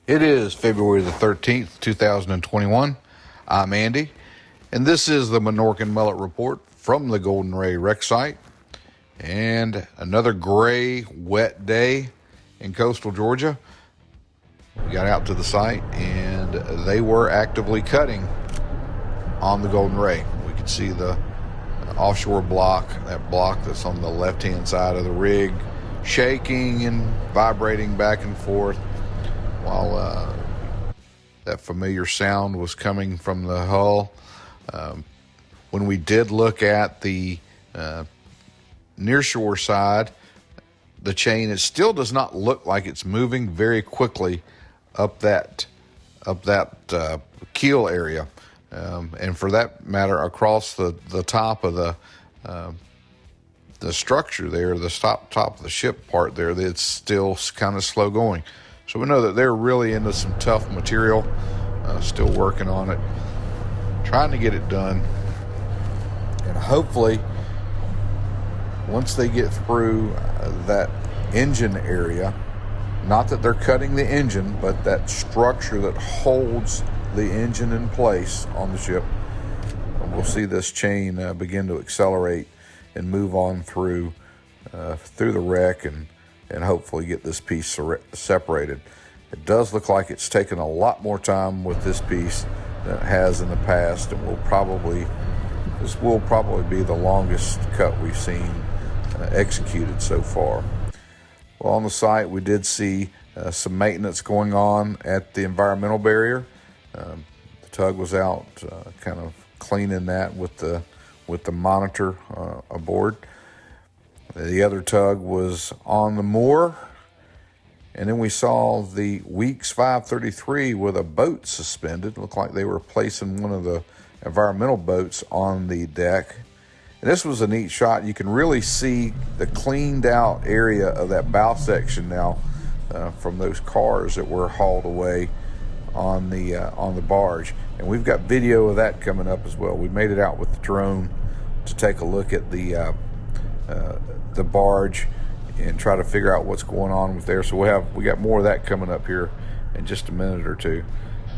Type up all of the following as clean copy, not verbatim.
It is February the 13th, 2021. I'm Andy, and this is the Minorcan Mullet Report from the Golden Ray Rec Site. And another gray, wet day in coastal Georgia. We got out to the site, and they were actively cutting on the Golden Ray. We could see the offshore block, that block that's on the left-hand side of the rig, shaking and vibrating back and forth, while that familiar sound was coming from the hull. When we did look at the nearshore side, the chain, it still does not look like it's moving very quickly up that keel area, and for that matter, across the top of the structure there, the top of the ship part there, it's still kind of slow going. So we know that they're really into some tough material, still working on it, trying to get it done. And hopefully, once they get through that engine area, not that they're cutting the engine, but that structure that holds the engine in place on the ship, we'll see this chain begin to accelerate and move on through the wreck and hopefully get this piece separated. It does look like it's taken a lot more time with this piece than it has in the past, and this will probably be the longest cut we've seen executed so far. Well, on the site, we did see some maintenance going on at the environmental barrier. The tug was out kind of cleaning that with the monitor aboard. The other tug was on the moor, and then we saw the Weeks 533 with a boat suspended. It looked like they were placing one of the environmental boats on the deck. And this was a neat shot. You can really see the cleaned out area of that bow section now from those cars that were hauled away on the barge. And we've got video of that coming up as well. We made it out with the drone to take a look at the barge and try to figure out what's going on with there. So we got more of that coming up here in just a minute or two.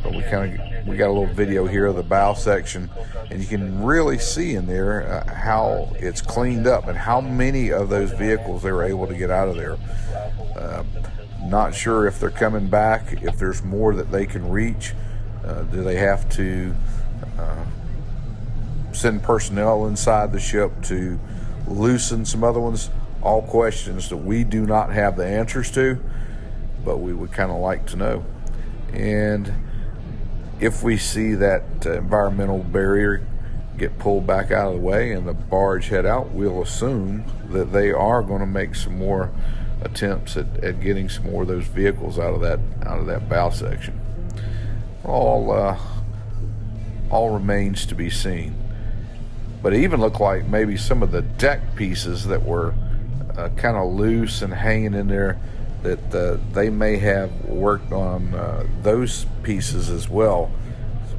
But we got a little video here of the bow section, and you can really see in there how it's cleaned up and how many of those vehicles they were able to get out of there. Not sure if they're coming back, if there's more that they can reach. Do they have to send personnel inside the ship to loosen some other ones? All questions that we do not have the answers to, but we would kind of like to know. And if we see that environmental barrier get pulled back out of the way and the barge head out, we'll assume that they are going to make some more attempts at getting some more of those vehicles out of that bow section. All remains to be seen. But it even looked like maybe some of the deck pieces that were kind of loose and hanging in there, that they may have worked on those pieces as well.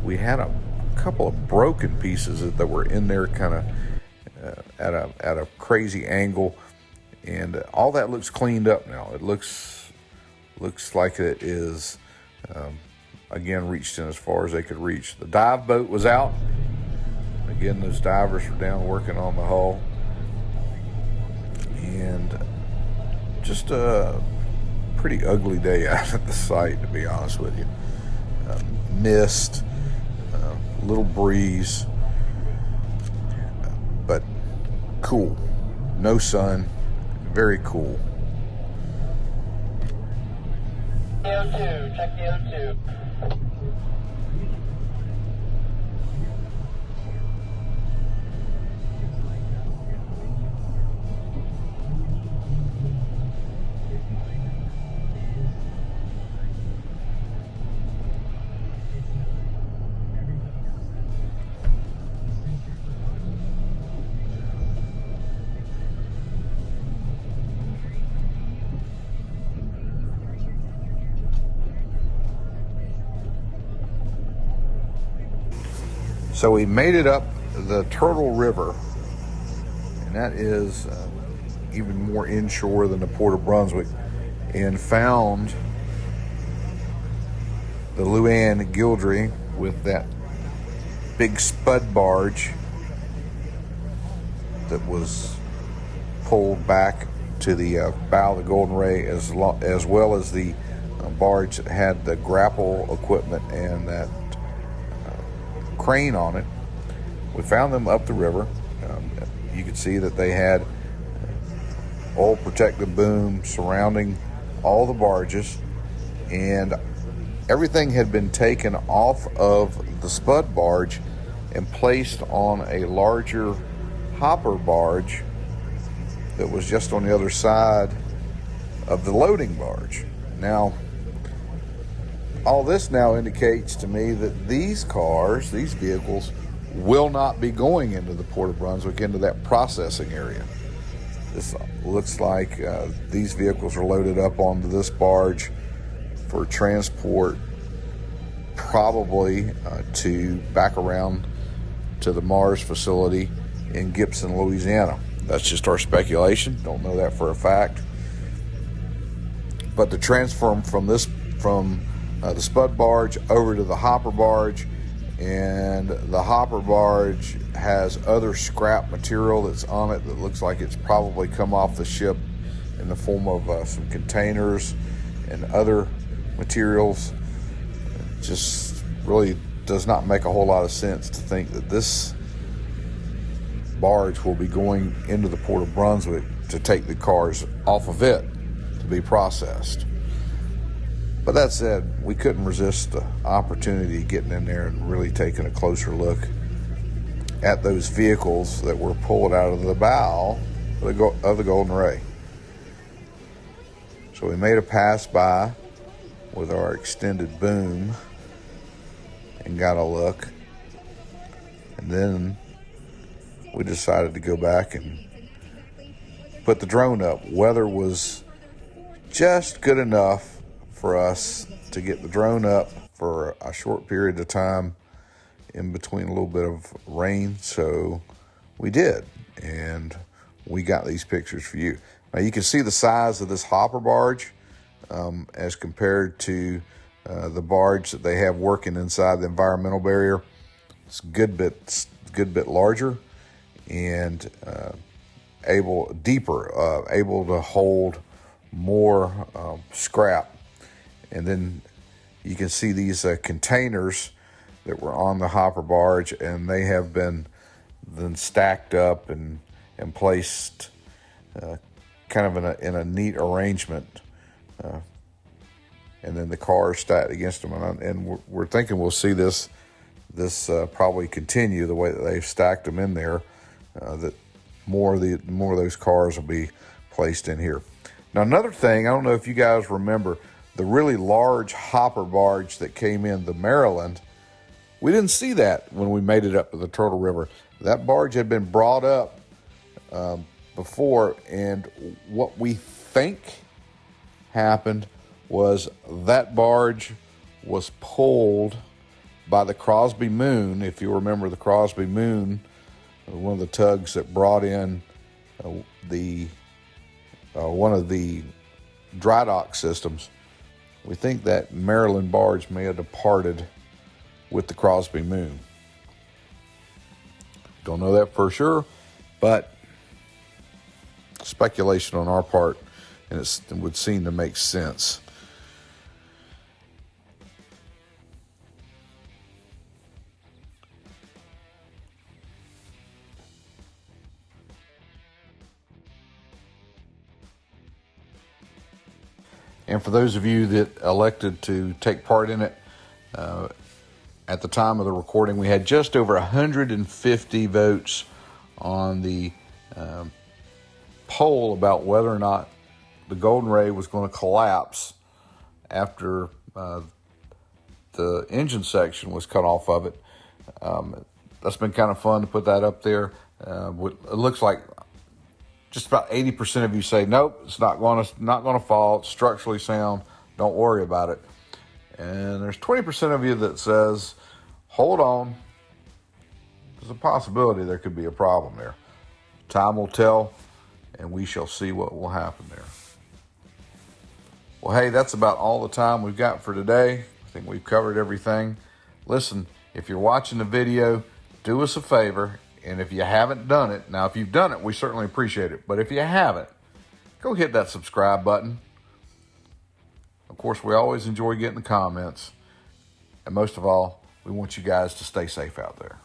We had a couple of broken pieces that were in there kind of at a crazy angle, and all that looks cleaned up now. It looks like it is again reached in as far as they could reach. The dive boat was out. Again, those divers were down working on the hull, and just a pretty ugly day out at the site, to be honest with you. Mist, little breeze, but cool. No sun, very cool. O2, check the O2. So we made it up the Turtle River, and that is even more inshore than the Port of Brunswick, and found the Luann Gildry with that big spud barge that was pulled back to the bow of the Golden Ray, as well as the barge that had the grapple equipment and that crane on it. We found them up the river. You could see that they had oil protective boom surrounding all the barges, and everything had been taken off of the spud barge and placed on a larger hopper barge that was just on the other side of the loading barge. Now, all this now indicates to me that these vehicles, will not be going into the Port of Brunswick, into that processing area. This looks like these vehicles are loaded up onto this barge for transport, probably to back around to the Mars facility in Gibson, Louisiana. That's just our speculation. Don't know that for a fact. But the transfer from the spud barge over to the hopper barge, and the hopper barge has other scrap material that's on it that looks like it's probably come off the ship in the form of some containers and other materials. It just really does not make a whole lot of sense to think that this barge will be going into the Port of Brunswick to take the cars off of it to be processed. But that said, we couldn't resist the opportunity of getting in there and really taking a closer look at those vehicles that were pulled out of the bow of the Golden Ray. So we made a pass by with our extended boom and got a look. And then we decided to go back and put the drone up. Weather was just good enough for us to get the drone up for a short period of time in between a little bit of rain, so we did, and we got these pictures for you. Now you can see the size of this hopper barge as compared to the barge that they have working inside the environmental barrier. It's a good bit larger and able to hold more scrap. And then you can see these containers that were on the hopper barge, and they have been then stacked up and placed kind of in a neat arrangement. And then the cars stacked against them. And we're thinking we'll see this probably continue the way that they've stacked them in there, that more of those cars will be placed in here. Now, another thing, I don't know if you guys remember, the really large hopper barge that came in, the Maryland, we didn't see that when we made it up to the Turtle River. That barge had been brought up before, and what we think happened was that barge was pulled by the Crosby Moon. If you remember the Crosby Moon, one of the tugs that brought in one of the dry dock systems. We think that Maryland barge may have departed with the Crosby Moon. Don't know that for sure, but speculation on our part, and it would seem to make sense. And for those of you that elected to take part in it, at the time of the recording, we had just over 150 votes on the poll about whether or not the Golden Ray was going to collapse after the engine section was cut off of it. That's been kind of fun to put that up there. It looks like just about 80% of you say, nope, it's not going to fall. It's structurally sound. Don't worry about it. And there's 20% of you that says, hold on. There's a possibility there could be a problem there. Time will tell, and we shall see what will happen there. Well, hey, that's about all the time we've got for today. think we've covered everything. Listen, if you're watching the video, do us a favor. And if you haven't done it, now if you've done it, we certainly appreciate it. But if you haven't, go hit that subscribe button. Of course, we always enjoy getting the comments. And most of all, we want you guys to stay safe out there.